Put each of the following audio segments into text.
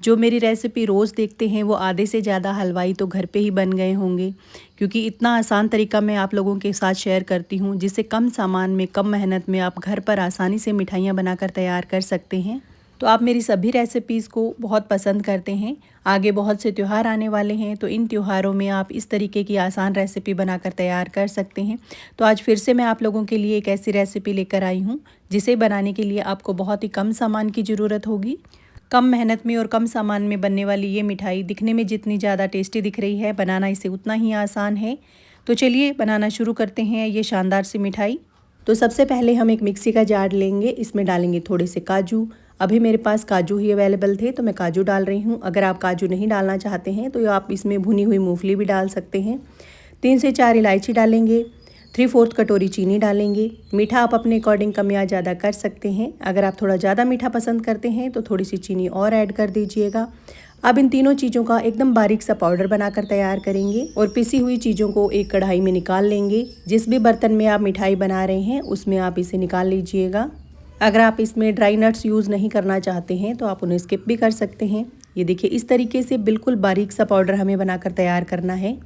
जो मेरी रेसिपी रोज़ देखते हैं वो आधे से ज़्यादा हलवाई तो घर पे ही बन गए होंगे, क्योंकि इतना आसान तरीका मैं आप लोगों के साथ शेयर करती हूँ जिससे कम सामान में कम मेहनत में आप घर पर आसानी से मिठाइयाँ बनाकर तैयार कर सकते हैं। तो आप मेरी सभी रेसिपीज़ को बहुत पसंद करते हैं। आगे बहुत से त्यौहार आने वाले हैं, तो इन त्योहारों में आप इस तरीके की आसान रेसिपी बनाकर तैयार कर सकते हैं। तो आज फिर से मैं आप लोगों के लिए एक ऐसी रेसिपी लेकर आई हूँ जिसे बनाने के लिए आपको बहुत ही कम सामान की ज़रूरत होगी। कम मेहनत में और कम सामान में बनने वाली ये मिठाई दिखने में जितनी ज़्यादा टेस्टी दिख रही है, बनाना इसे उतना ही आसान है। तो चलिए बनाना शुरू करते हैं ये शानदार सी मिठाई। तो सबसे पहले हम एक मिक्सी का जार लेंगे, इसमें डालेंगे थोड़े से काजू। अभी मेरे पास काजू ही अवेलेबल थे तो मैं काजू डाल रही हूँ। अगर आप काजू नहीं डालना चाहते हैं तो आप इसमें भुनी हुई मूंगफली भी डाल सकते हैं। 3 से 4 इलायची डालेंगे। 3/4 कटोरी चीनी डालेंगे। मीठा आप अपने अकॉर्डिंग कम या ज़्यादा कर सकते हैं। अगर आप थोड़ा ज़्यादा मीठा पसंद करते हैं तो थोड़ी सी चीनी और ऐड कर दीजिएगा। अब इन तीनों चीज़ों का एकदम बारीक सा पाउडर बनाकर तैयार करेंगे और पिसी हुई चीज़ों को एक कढ़ाई में निकाल लेंगे। जिस भी बर्तन में आप मिठाई बना रहे हैं उसमें आप इसे निकाल लीजिएगा। अगर आप इसमें ड्राई नट्स यूज़ नहीं करना चाहते हैं तो आप उन्हें स्किप भी कर सकते हैं। ये देखिए, इस तरीके से बिल्कुल बारीक सा पाउडर हमें बनाकर तैयार करना है।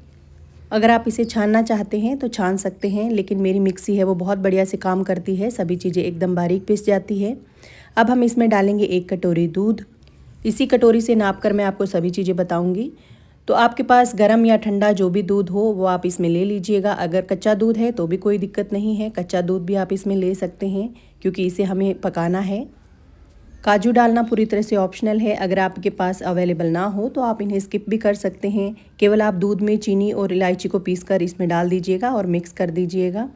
अगर आप इसे छानना चाहते हैं तो छान सकते हैं, लेकिन मेरी मिक्सी है वो बहुत बढ़िया से काम करती है, सभी चीज़ें एकदम बारीक पिस जाती है। अब हम इसमें डालेंगे 1 कटोरी दूध। इसी कटोरी से नाप कर मैं आपको सभी चीज़ें बताऊंगी। तो आपके पास गर्म या ठंडा जो भी दूध हो वो आप इसमें ले लीजिएगा। अगर कच्चा दूध है तो भी कोई दिक्कत नहीं है, कच्चा दूध भी आप इसमें ले सकते हैं क्योंकि इसे हमें पकाना है। काजू डालना पूरी तरह से ऑप्शनल है, अगर आपके पास अवेलेबल ना हो तो आप इन्हें स्किप भी कर सकते हैं। केवल आप दूध में चीनी और इलायची को पीसकर इसमें डाल दीजिएगा और मिक्स कर दीजिएगा।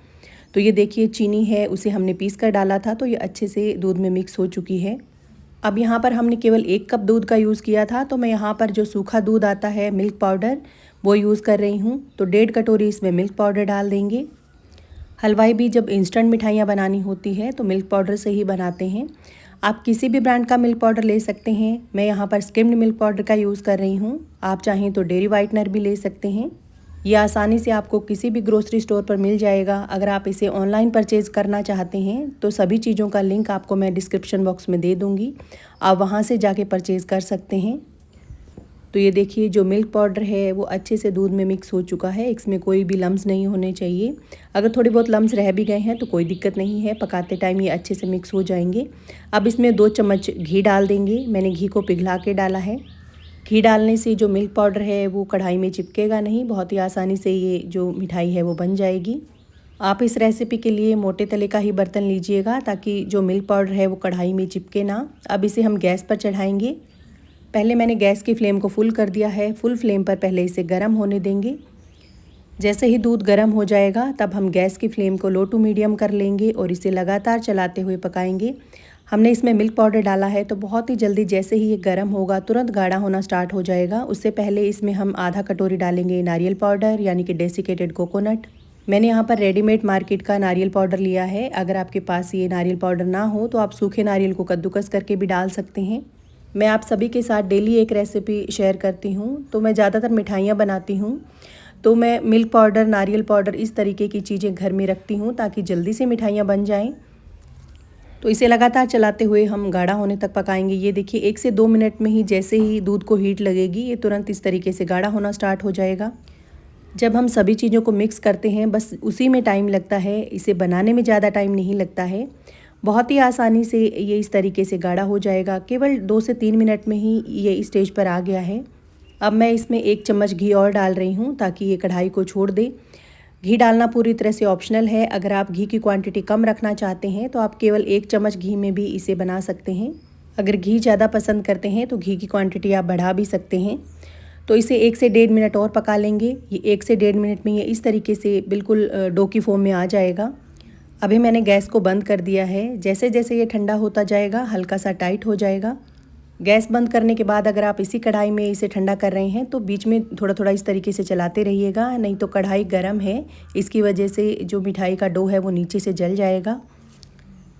तो ये देखिए, चीनी है उसे हमने पीस कर डाला था तो ये अच्छे से दूध में मिक्स हो चुकी है। अब यहाँ पर हमने केवल 1 कप दूध का यूज़ किया था, तो मैं यहाँ पर जो सूखा दूध आता है मिल्क पाउडर वो यूज़ कर रही हूँ। तो 1.5 कटोरी इसमें मिल्क पाउडर डाल देंगे। हलवाई भी जब इंस्टेंट मिठाइयाँ बनानी होती है तो मिल्क पाउडर से ही बनाते हैं। आप किसी भी ब्रांड का मिल्क पाउडर ले सकते हैं। मैं यहाँ पर स्किम्ड मिल्क पाउडर का यूज़ कर रही हूँ। आप चाहें तो डेयरी वाइटनर भी ले सकते हैं। ये आसानी से आपको किसी भी ग्रोसरी स्टोर पर मिल जाएगा। अगर आप इसे ऑनलाइन परचेज़ करना चाहते हैं तो सभी चीज़ों का लिंक आपको मैं डिस्क्रिप्शन बॉक्स में दे दूँगी, आप वहाँ से जाके परचेज़ कर सकते हैं। तो ये देखिए, जो मिल्क पाउडर है वो अच्छे से दूध में मिक्स हो चुका है, इसमें कोई भी लम्स नहीं होने चाहिए। अगर थोड़े बहुत लम्स रह भी गए हैं तो कोई दिक्कत नहीं है, पकाते टाइम ये अच्छे से मिक्स हो जाएंगे। अब इसमें 2 चम्मच घी डाल देंगे। मैंने घी को पिघला के डाला है। घी डालने से जो मिल्क पाउडर है वो कढ़ाई में चिपकेगा नहीं, बहुत ही आसानी से ये जो मिठाई है वो बन जाएगी। आप इस रेसिपी के लिए मोटे तले का ही बर्तन लीजिएगा ताकि जो मिल्क पाउडर है वो कढ़ाई में चिपके ना। अब इसे हम गैस पर चढ़ाएंगे। पहले मैंने गैस की फ्लेम को फुल कर दिया है। फुल फ्लेम पर पहले इसे गर्म होने देंगे। जैसे ही दूध गर्म हो जाएगा तब हम गैस की फ्लेम को लो टू मीडियम कर लेंगे और इसे लगातार चलाते हुए पकाएंगे। हमने इसमें मिल्क पाउडर डाला है तो बहुत ही जल्दी जैसे ही ये गर्म होगा तुरंत गाढ़ा होना स्टार्ट हो जाएगा। उससे पहले इसमें हम आधा कटोरी डालेंगे नारियल पाउडर, यानी कि डेसिकेटेड कोकोनट। मैंने यहाँ पर रेडीमेड मार्केट का नारियल पाउडर लिया है। अगर आपके पास ये नारियल पाउडर ना हो तो आप सूखे नारियल को कद्दूकस करके भी डाल सकते हैं। मैं आप सभी के साथ डेली एक रेसिपी शेयर करती हूँ, तो मैं ज़्यादातर मिठाइयाँ बनाती हूँ तो मैं मिल्क पाउडर, नारियल पाउडर, इस तरीके की चीज़ें घर में रखती हूँ ताकि जल्दी से मिठाइयाँ बन जाएं। तो इसे लगातार चलाते हुए हम गाढ़ा होने तक पकाएंगे। ये देखिए, 1 से 2 मिनट में ही जैसे ही दूध को हीट लगेगी ये तुरंत इस तरीके से गाढ़ा होना स्टार्ट हो जाएगा। जब हम सभी चीज़ों को मिक्स करते हैं बस उसी में टाइम लगता है, इसे बनाने में ज़्यादा टाइम नहीं लगता है। बहुत ही आसानी से ये इस तरीके से गाढ़ा हो जाएगा। केवल 2 से 3 मिनट में ही ये स्टेज पर आ गया है। अब मैं इसमें 1 चम्मच घी और डाल रही हूँ ताकि ये कढ़ाई को छोड़ दे। घी डालना पूरी तरह से ऑप्शनल है। अगर आप घी की क्वांटिटी कम रखना चाहते हैं तो आप केवल 1 चम्मच घी में भी इसे बना सकते हैं। अगर घी ज़्यादा पसंद करते हैं तो घी की क्वांटिटी आप बढ़ा भी सकते हैं। तो इसे 1 से 1.5 मिनट और पका लेंगे। ये 1 से 1.5 मिनट में ये इस तरीके से बिल्कुल डो की फॉर्म में आ जाएगा। अभी मैंने गैस को बंद कर दिया है। जैसे जैसे ये ठंडा होता जाएगा हल्का सा टाइट हो जाएगा। गैस बंद करने के बाद अगर आप इसी कढ़ाई में इसे ठंडा कर रहे हैं तो बीच में थोड़ा थोड़ा इस तरीके से चलाते रहिएगा, नहीं तो कढ़ाई गर्म है, इसकी वजह से जो मिठाई का डो है वो नीचे से जल जाएगा।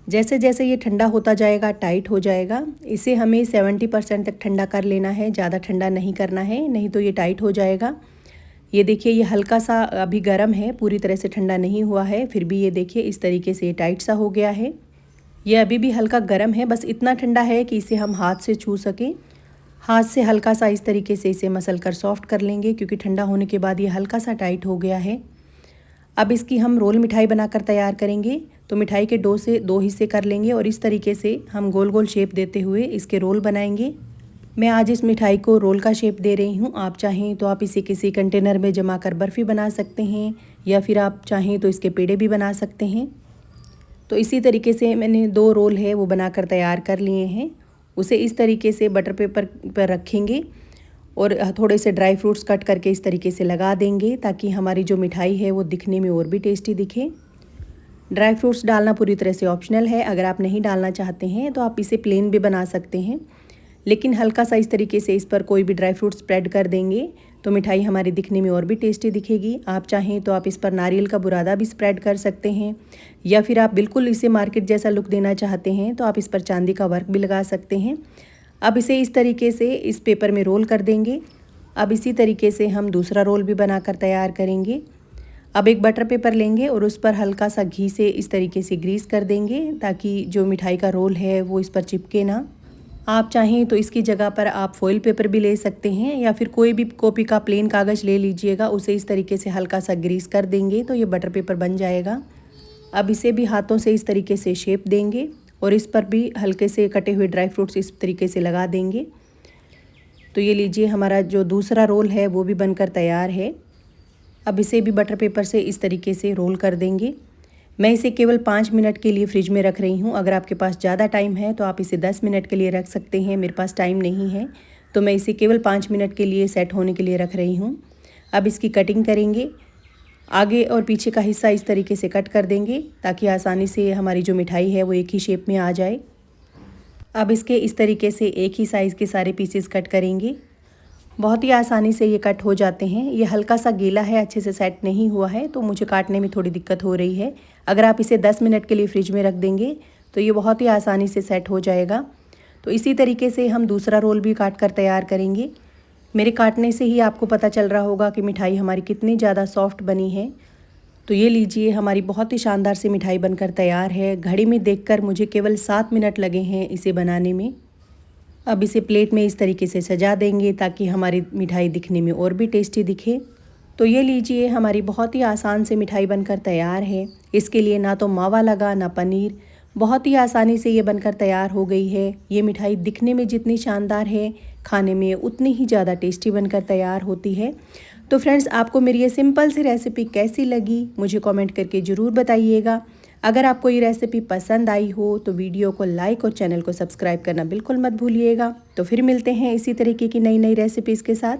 जैसे जैसे ये ठंडा होता जाएगा टाइट हो जाएगा। इसे हमें 70% तक ठंडा कर लेना है, ज़्यादा ठंडा नहीं करना है, नहीं तो ये टाइट हो जाएगा। ये देखिए, ये हल्का सा अभी गर्म है, पूरी तरह से ठंडा नहीं हुआ है, फिर भी ये देखिए इस तरीके से ये टाइट सा हो गया है। ये अभी भी हल्का गर्म है, बस इतना ठंडा है कि इसे हम हाथ से छू सकें। हाथ से हल्का सा इस तरीके से इसे मसल कर सॉफ्ट कर लेंगे, क्योंकि ठंडा होने के बाद ये हल्का सा टाइट हो गया है। अब इसकी हम रोल मिठाई बनाकर तैयार करेंगे। तो मिठाई के डो से 2 हिस्से कर लेंगे और इस तरीके से हम गोल गोल शेप देते हुए इसके रोल बनाएंगे। मैं आज इस मिठाई को रोल का शेप दे रही हूँ। आप चाहें तो आप इसे किसी कंटेनर में जमा कर बर्फ़ी बना सकते हैं, या फिर आप चाहें तो इसके पेड़े भी बना सकते हैं। तो इसी तरीके से मैंने 2 रोल है वो बनाकर तैयार कर लिए हैं। उसे इस तरीके से बटर पेपर पर रखेंगे और थोड़े से ड्राई फ्रूट्स कट करके इस तरीके से लगा देंगे, ताकि हमारी जो मिठाई है वो दिखने में और भी टेस्टी दिखे। ड्राई फ्रूट्स डालना पूरी तरह से ऑप्शनल है। अगर आप नहीं डालना चाहते हैं तो आप इसे प्लेन भी बना सकते हैं, लेकिन हल्का सा इस तरीके से इस पर कोई भी ड्राई फ्रूट स्प्रेड कर देंगे तो मिठाई हमारी दिखने में और भी टेस्टी दिखेगी। आप चाहें तो आप इस पर नारियल का बुरादा भी स्प्रेड कर सकते हैं, या फिर आप बिल्कुल इसे मार्केट जैसा लुक देना चाहते हैं तो आप इस पर चांदी का वर्क भी लगा सकते हैं। अब इसे इस तरीके से इस पेपर में रोल कर देंगे। अब इसी तरीके से हम दूसरा रोल भी बनाकर तैयार करेंगे। अब एक बटर पेपर लेंगे और उस पर हल्का सा घी से इस तरीके से ग्रीस कर देंगे, ताकि जो मिठाई का रोल है वो इस पर चिपके ना। आप चाहें तो इसकी जगह पर आप फॉइल पेपर भी ले सकते हैं, या फिर कोई भी कॉपी का प्लेन कागज़ ले लीजिएगा, उसे इस तरीके से हल्का सा ग्रीस कर देंगे तो ये बटर पेपर बन जाएगा। अब इसे भी हाथों से इस तरीके से शेप देंगे और इस पर भी हल्के से कटे हुए ड्राई फ्रूट्स इस तरीके से लगा देंगे। तो ये लीजिए, हमारा जो दूसरा रोल है वो भी बनकर तैयार है। अब इसे भी बटर पेपर से इस तरीके से रोल कर देंगे। मैं इसे केवल 5 मिनट के लिए फ्रिज में रख रही हूँ। अगर आपके पास ज़्यादा टाइम है तो आप इसे 10 मिनट के लिए रख सकते हैं। मेरे पास टाइम नहीं है तो मैं इसे केवल 5 मिनट के लिए सेट होने के लिए रख रही हूँ। अब इसकी कटिंग करेंगे। आगे और पीछे का हिस्सा इस तरीके से कट कर देंगे, ताकि आसानी से हमारी जो मिठाई है वो एक ही शेप में आ जाए। अब इसके इस तरीके से एक ही साइज़ के सारे पीसेस कट करेंगे। बहुत ही आसानी से ये कट हो जाते हैं। ये हल्का सा गीला है, अच्छे से सेट नहीं हुआ है, तो मुझे काटने में थोड़ी दिक्कत हो रही है। अगर आप इसे 10 मिनट के लिए फ्रिज में रख देंगे तो ये बहुत ही आसानी से सेट हो जाएगा। तो इसी तरीके से हम दूसरा रोल भी काट कर तैयार करेंगे। मेरे काटने से ही आपको पता चल रहा होगा कि मिठाई हमारी कितनी ज़्यादा सॉफ्ट बनी है। तो ये लीजिए, हमारी बहुत ही शानदार सी मिठाई बनकर तैयार है। घड़ी में देखकर मुझे केवल 7 मिनट लगे हैं इसे बनाने में। अब इसे प्लेट में इस तरीके से सजा देंगे, ताकि हमारी मिठाई दिखने में और भी टेस्टी दिखे। तो ये लीजिए, हमारी बहुत ही आसान से मिठाई बनकर तैयार है। इसके लिए ना तो मावा लगा ना पनीर, बहुत ही आसानी से ये बनकर तैयार हो गई है। ये मिठाई दिखने में जितनी शानदार है, खाने में उतनी ही ज़्यादा टेस्टी बनकर तैयार होती है। तो फ्रेंड्स, आपको मेरी ये सिंपल सी रेसिपी कैसी लगी मुझे कमेंट करके ज़रूर बताइएगा। अगर आपको ये रेसिपी पसंद आई हो तो वीडियो को लाइक और चैनल को सब्सक्राइब करना बिल्कुल मत भूलिएगा। तो फिर मिलते हैं इसी तरीके की नई नई रेसिपीज़ के साथ।